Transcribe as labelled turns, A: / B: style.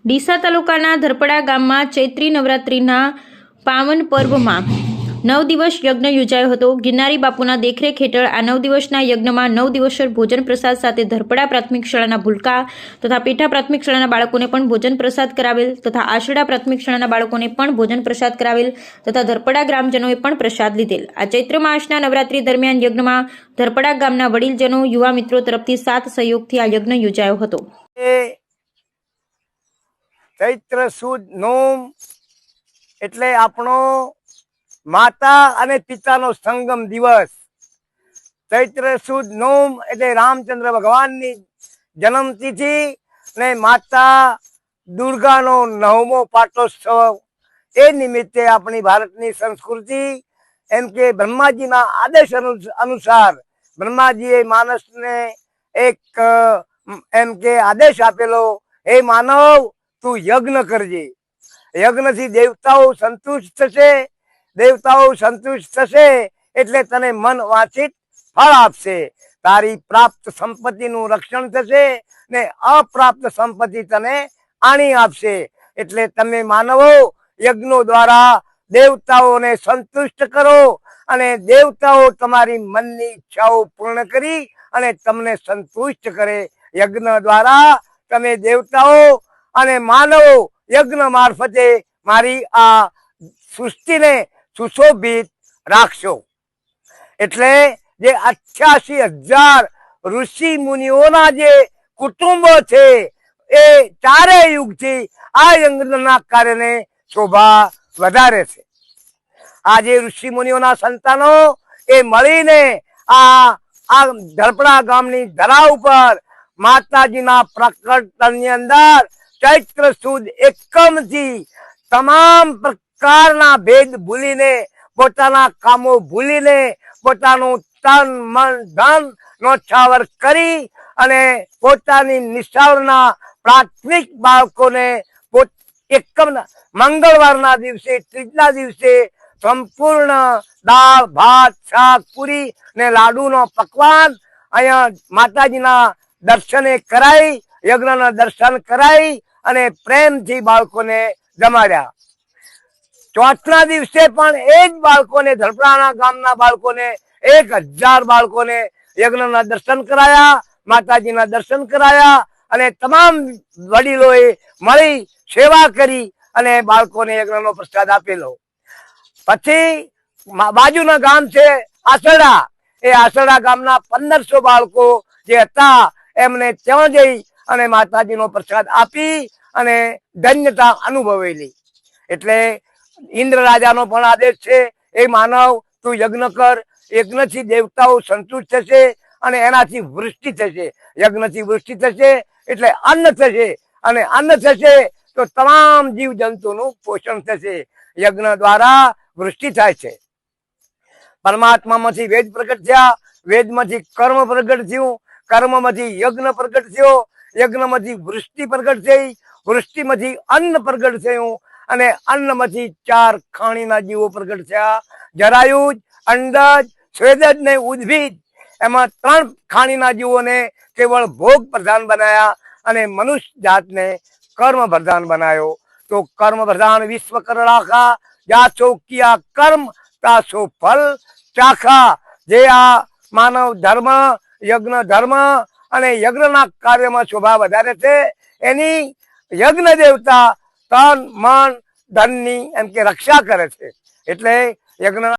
A: ડીસા તાલુકાના ધરપડા ગામમાં ચૈત્રી નવરાત્રિના પાવન પર્વમાં 9 દિવસ યજ્ઞ યોજાયો હતો। ગિરનારી બાપુના દેખરેખ હેઠળ આ 9 દિવસના યજ્ઞમાં 9 દિવસર ભોજન પ્રસાદ સાથે ધરપડા પ્રાથમિક શાળાના ભૂલકા તથા પેઠા પ્રાથમિક શાળાના બાળકોને પણ ભોજન પ્રસાદ કરાવેલ તથા આશડા પ્રાથમિક શાળાના બાળકોને પણ ભોજન પ્રસાદ કરાવેલ તથા ધરપડા ગ્રામજનોએ પણ પ્રસાદ લીધેલ। આ ચૈત્ર માસના નવરાત્રી દરમિયાન યજ્ઞમાં ધરપડા ગામના વડીલજનો યુવા મિત્રો તરફથી સાથ સહયોગથી આ યજ્ઞ યોજાયો હતો।
B: ચૈત્ર સુદ નોમ એટલે આપણો માતા અને પિતાનો સંગમ દિવસ। ચૈત્ર સુદ નોમ એટલે રામચંદ્ર ભગવાનની જન્મતિથિ અને માતા દુર્ગાનો 9મો પાટોત્સવ। એ નિમિત્તે આપણી ભારતની સંસ્કૃતિ એમ કે બ્રહ્માજીના આદેશ અનુસાર બ્રહ્માજીએ માણસને એક એમ કે આદેશ આપેલો, હે માનવ તું યજ્ઞ કરજે, યજ્ઞથી દેવતાઓ સંતુષ્ટ થશે, દેવતાઓ સંતુષ્ટ થશે એટલે તને મન વાંચિત ફળ આપશે, તારી પ્રાપ્ત સંપત્તિનું રક્ષણ થશે ને અપ્રાપ્ત સંપત્તિ તને આણી આપશે। એટલે તમે માનવો યજ્ઞો દ્વારા દેવતાઓને સંતુષ્ટ કરો અને દેવતાઓ તમારી મનની ઈચ્છાઓ પૂર્ણ કરી અને તમને સંતુષ્ટ કરે। યજ્ઞ દ્વારા તમે દેવતાઓ અને માનવો યજ્ઞ મારફતે મારી આ સૃષ્ટિને સુશોભિત રાખશો। એટલે જે 88,000 ઋષિ મુનિઓના જે કુટુંબો છે એ ચારે યુગથી આ યજ્ઞના કાર્યને શોભા વધારે છે। આ જે ઋષિ મુનિઓના સંતાનો એ મળીને આ ધરપડા ગામની ધરા ઉપર માતાજીના પ્રકટની અંદર ચૈત્ર સુદ એકમથી તમામ પ્રકારના ભેદ ભૂલીને, પોતાના કામો ભૂલીને, પોતાનું તન મન ધન નોછાવર કરી અને પોતાની નિશાળના પ્રાથમિક બાળકોને એકમ મંગળવારના દિવસે, ત્રીજના દિવસે સંપૂર્ણ દાળ ભાત શાક પૂરી ને લાડુનો પકવાન અહીંયા માતાજીના દર્શને કરાઈ, યજ્ઞના દર્શન કરાઈ અને પ્રેમથી બાળકોને જમાડ્યા। ચોથના દિવસે પણ એ જ બાળકોને, ધરપડાના ગામના બાળકોને 1,000 બાળકોને યજ્ઞના દર્શન કરાયા, માતાજીના દર્શન કરાયા અને તમામ વડીલોએ મળી સેવા કરી અને બાળકોને યજ્ઞનો પ્રસાદ આપેલો। પછી બાજુના ગામ છે આસડા, એ આસડા ગામના 1500 બાળકો જે હતા એમને ત્યાં જઈ અને માતાજીનો પ્રસાદ આપી અને ધન્યતા અનુભવેલી। એટલે ઇન્દ્ર રાજાનો પણ આદેશ છે, એ માનવ તું યજ્ઞ કર, યજ્ઞથી દેવતાઓ સંતુષ્ટ થશે અને એનાથી વૃષ્ટિ થશે, યજ્ઞથી વૃષ્ટિ થશે એટલે અન્ન થશે અને અન્ન થશે તો તમામ જીવ જંતુનું પોષણ થશે। યજ્ઞ દ્વારા વૃષ્ટિ થાય છે। પરમાત્મામાંથી વેદ પ્રગટ થયા, વેદમાંથી કર્મ પ્રગટ થયું, કર્મમાંથી યજ્ઞ પ્રગટ થયો, યજ્ઞમાંથી વૃષ્ટિ પ્રગટ થઈ, વૃષ્ટિમાંથી અન્ન પ્રગટ થયું અને અન્નમાંથી 4 ખાણીના જીવો પ્રગટ થયા, જરાયુજ, અંડજ, સ્વેદજ ને ઉદ્ભિજ। એમાં 3 ખાણીના જીવોને કેવળ ભોગ પ્રધાન બનાયા અને મનુષ્ય જાતને કર્મ પ્રધાન બનાવ્યો। તો કર્મ પ્રધાન વિશ્વ કરણાખા, જાસો કિયા કર્મ તાસો ફલ ચાખા। જે આ માનવ ધર્મ, યજ્ઞ ધર્મ અને યજ્ઞના કાર્યમાં શોભા વધારે છે એની યજ્ઞ દેવતા તન મન ધનની એમ કે રક્ષા કરે છે। એટલે યજ્ઞ